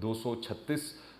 236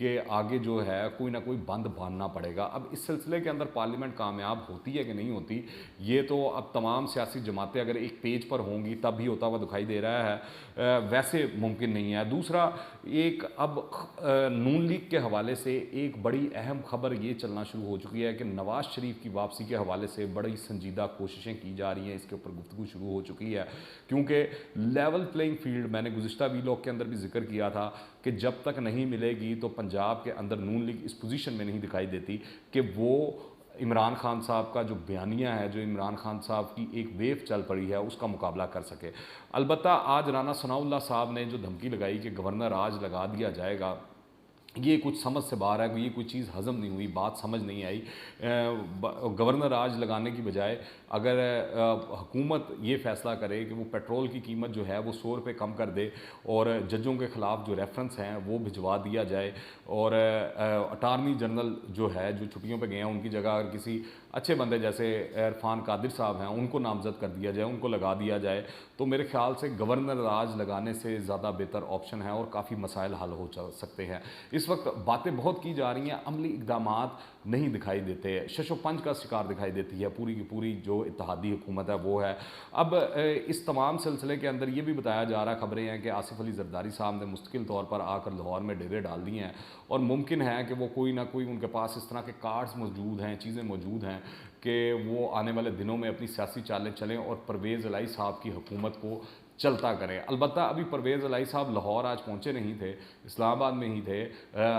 کہ آگے جو ہے کوئی نہ کوئی بند باندھنا پڑے گا۔ اب اس سلسلے کے اندر پارلیمنٹ کامیاب ہوتی ہے کہ نہیں ہوتی، یہ تو اب تمام سیاسی جماعتیں اگر ایک پیج پر ہوں گی تب ہی ہوتا ہوا دکھائی دے رہا ہے، ویسے ممکن نہیں ہے۔ دوسرا، ایک اب نون لیگ کے حوالے سے ایک بڑی اہم خبر یہ چلنا شروع ہو چکی ہے کہ نواز شریف کی واپسی کے حوالے سے بڑی سنجیدہ کوششیں کی جا رہی ہیں، اس کے اوپر گفتگو شروع ہو چکی ہے، کیونکہ لیول پلینگ فیلڈ، میں نے گزشتہ ویلاگ کے اندر بھی ذکر کیا تھا کہ جب تک نہیں ملے گی تو پنجاب کے اندر نون لیگ اس پوزیشن میں نہیں دکھائی دیتی کہ وہ عمران خان صاحب کا جو بیانیہ ہے، جو عمران خان صاحب کی ایک ویو چل پڑی ہے، اس کا مقابلہ کر سکے۔ البتہ آج رانا ثناء اللہ صاحب نے جو دھمکی لگائی کہ گورنر راج لگا دیا جائے گا، یہ کچھ سمجھ سے باہر ہے، یہ کوئی چیز ہضم نہیں ہوئی، بات سمجھ نہیں آئی۔ گورنر راج لگانے کی بجائے اگر حکومت یہ فیصلہ کرے کہ وہ پیٹرول کی قیمت جو ہے وہ 100 روپے کم کر دے اور ججوں کے خلاف جو ریفرنس ہیں وہ بھجوا دیا جائے، اور اٹارنی جنرل جو ہے جو چھٹیوں پہ گئے ہیں ان کی جگہ اگر کسی اچھے بندے جیسے عرفان قادر صاحب ہیں ان کو نامزد کر دیا جائے، ان کو لگا دیا جائے، تو میرے خیال سے گورنر راج لگانے سے زیادہ بہتر آپشن ہے اور کافی مسائل حل ہو سکتے ہیں۔ اس وقت باتیں بہت کی جا رہی ہیں، عملی اقدامات نہیں دکھائی دیتے، شش و پنج کا شکار دکھائی دیتی ہے پوری کی پوری جو اتحادی حکومت ہے وہ ہے۔ اب اس تمام سلسلے کے اندر یہ بھی بتایا جا رہا ہے، خبریں ہیں کہ آصف علی زرداری صاحب نے مستقل طور پر آ کر لاہور میں ڈیرے ڈال دیے ہیں، اور ممکن ہے کہ وہ کوئی نہ کوئی ان کے پاس اس طرح کے کارڈز موجود ہیں، چیزیں موجود ہیں کہ وہ آنے والے دنوں میں اپنی سیاسی چالیں چلیں اور پرویز الہی صاحب کی حکومت کو چلتا کریں۔ البتہ ابھی پرویز الہی صاحب لاہور آج پہنچے نہیں تھے، اسلام آباد میں ہی تھے،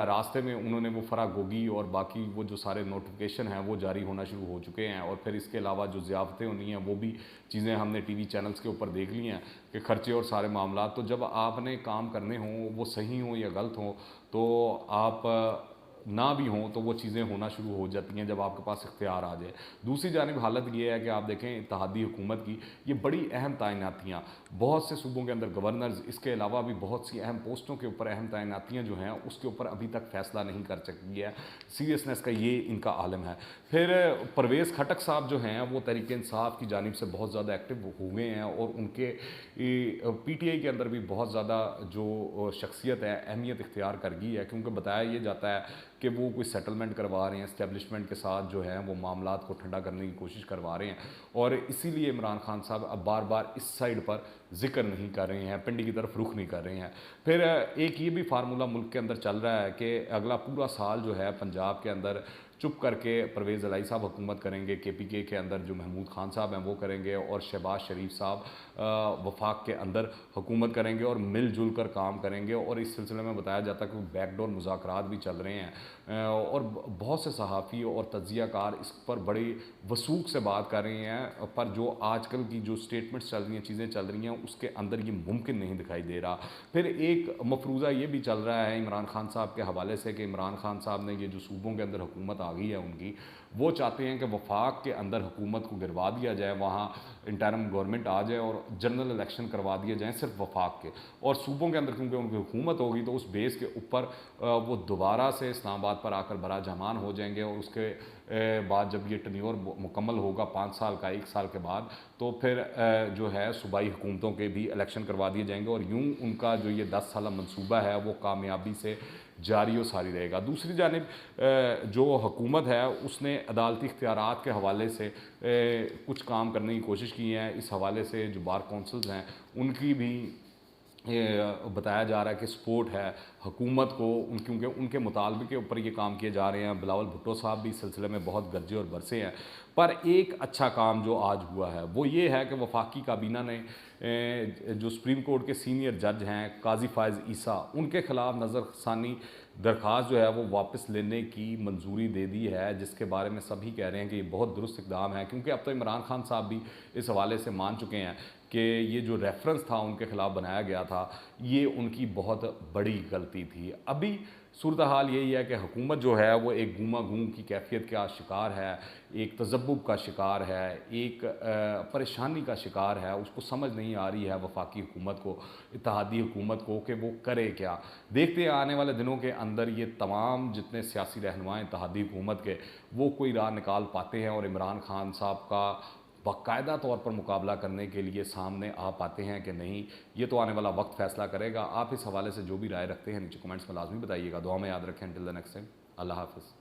راستے میں انہوں نے وہ فراگوگی اور باقی وہ جو سارے نوٹیفیکیشن ہیں وہ جاری ہونا شروع ہو چکے ہیں، اور پھر اس کے علاوہ جو ضیافتیں ہونی ہیں وہ بھی چیزیں ہم نے ٹی وی چینلز کے اوپر دیکھ لی ہیں کہ خرچے اور سارے معاملات۔ تو جب آپ نے کام کرنے ہوں، وہ صحیح ہوں یا غلط ہوں، تو آپ نہ بھی ہوں تو وہ چیزیں ہونا شروع ہو جاتی ہیں جب آپ کے پاس اختیار آ جائے۔ دوسری جانب حالت یہ ہے کہ آپ دیکھیں اتحادی حکومت کی یہ بڑی اہم تعیناتیاں، بہت سے صوبوں کے اندر گورنرز، اس کے علاوہ بھی بہت سی اہم پوسٹوں کے اوپر اہم تعیناتیاں جو ہیں اس کے اوپر ابھی تک فیصلہ نہیں کر سکی ہے۔ سیریسنس کا یہ ان کا عالم ہے۔ پھر پرویز خٹک صاحب جو ہیں وہ تحریک انصاف کی جانب سے بہت زیادہ ایکٹیو ہو گئے ہیں، اور ان کے پی ٹی آئی کے اندر بھی بہت زیادہ جو شخصیت ہے، اہمیت اختیار کر گئی ہے، کیونکہ بتایا یہ جاتا ہے کہ وہ کوئی سیٹلمنٹ کروا رہے ہیں اسٹیبلشمنٹ کے ساتھ، جو ہے وہ معاملات کو ٹھنڈا کرنے کی کوشش کروا رہے ہیں، اور اسی لیے عمران خان صاحب اب بار بار اس سائڈ پر ذکر نہیں کر رہے ہیں، پنڈی کی طرف رخ نہیں کر رہے ہیں۔ پھر ایک یہ بھی فارمولہ ملک کے اندر چل رہا ہے کہ اگلا پورا سال جو ہے پنجاب کے اندر چپ کر کے پرویز الہی صاحب حکومت کریں گے، کے پی کے اندر جو محمود خان صاحب ہیں وہ کریں گے، اور شہباز شریف صاحب وفاق کے اندر حکومت کریں گے اور مل جل کر کام کریں گے، اور اس سلسلے میں بتایا جاتا ہے کہ بیک ڈور مذاکرات بھی چل رہے ہیں، اور بہت سے صحافی اور تجزیہ کار اس پر بڑی وثوق سے بات کر رہے ہیں، پر جو آج کل کی جو سٹیٹمنٹس چل رہی ہیں، چیزیں چل رہی ہیں، اس کے اندر یہ ممکن نہیں دکھائی دے رہا۔ پھر ایک مفروضہ یہ بھی چل رہا ہے عمران خان صاحب کے حوالے سے کہ عمران خان صاحب نے یہ جو صوبوں کے اندر حکومت آ گئی ہے ان کی، وہ چاہتے ہیں کہ وفاق کے اندر حکومت کو گروا دیا جائے، وہاں انٹرم گورنمنٹ آ جائے اور جنرل الیکشن کروا دیے جائیں صرف وفاق کے، اور صوبوں کے اندر کیونکہ ان کی حکومت ہوگی تو اس بیس کے اوپر وہ دوبارہ سے اسلام آباد پر آ کر برا جمان ہو جائیں گے، اور اس کے بعد جب یہ ٹنیور مکمل ہوگا 5 سال کا، 1 سال کے بعد، تو پھر جو ہے صوبائی حکومتوں کے بھی الیکشن کروا دیے جائیں گے، اور یوں ان کا جو یہ 10 سالہ منصوبہ ہے وہ کامیابی سے جاری و ساری رہے گا۔ دوسری جانب جو حکومت ہے اس نے عدالتی اختیارات کے حوالے سے کچھ کام کرنے کی کوشش کی ہے، اس حوالے سے جو بار کونسلز ہیں ان کی بھی بتایا جا رہا ہے کہ سپورٹ ہے حکومت کو، کیونکہ ان کے مطالبے کے اوپر یہ کام کیے جا رہے ہیں۔ بلاول بھٹو صاحب بھی اس سلسلے میں بہت گرجے اور برسے ہیں، پر ایک اچھا کام جو آج ہوا ہے وہ یہ ہے کہ وفاقی کابینہ نے جو سپریم کورٹ کے سینئر جج ہیں قاضی فائز عیسیٰ، ان کے خلاف نظر ثانی درخواست جو ہے وہ واپس لینے کی منظوری دے دی ہے، جس کے بارے میں سبھی کہہ رہے ہیں کہ یہ بہت درست اقدام ہے، کیونکہ اب تو عمران خان صاحب بھی اس حوالے سے مان چکے ہیں کہ یہ جو ریفرنس تھا ان کے خلاف بنایا گیا تھا یہ ان کی بہت بڑی غلطی تھی۔ ابھی صورتحال یہی ہے کہ حکومت جو ہے وہ ایک گوما گوں کی کیفیت کا شکار ہے، ایک تذبذب کا شکار ہے، ایک پریشانی کا شکار ہے، اس کو سمجھ نہیں آ رہی ہے وفاقی حکومت کو، اتحادی حکومت کو، کہ وہ کرے کیا۔ دیکھتے ہیں آنے والے دنوں کے اندر یہ تمام جتنے سیاسی رہنما اتحادی حکومت کے وہ کوئی راہ نکال پاتے ہیں اور عمران خان صاحب کا باقاعدہ طور پر مقابلہ کرنے کے لیے سامنے آ پاتے ہیں کہ نہیں، یہ تو آنے والا وقت فیصلہ کرے گا۔ آپ اس حوالے سے جو بھی رائے رکھتے ہیں نیچے کمنٹس میں لازمی بتائیے گا۔ دعا میں یاد رکھیں، ٹل دی نیکسٹ ٹائم، اللہ حافظ۔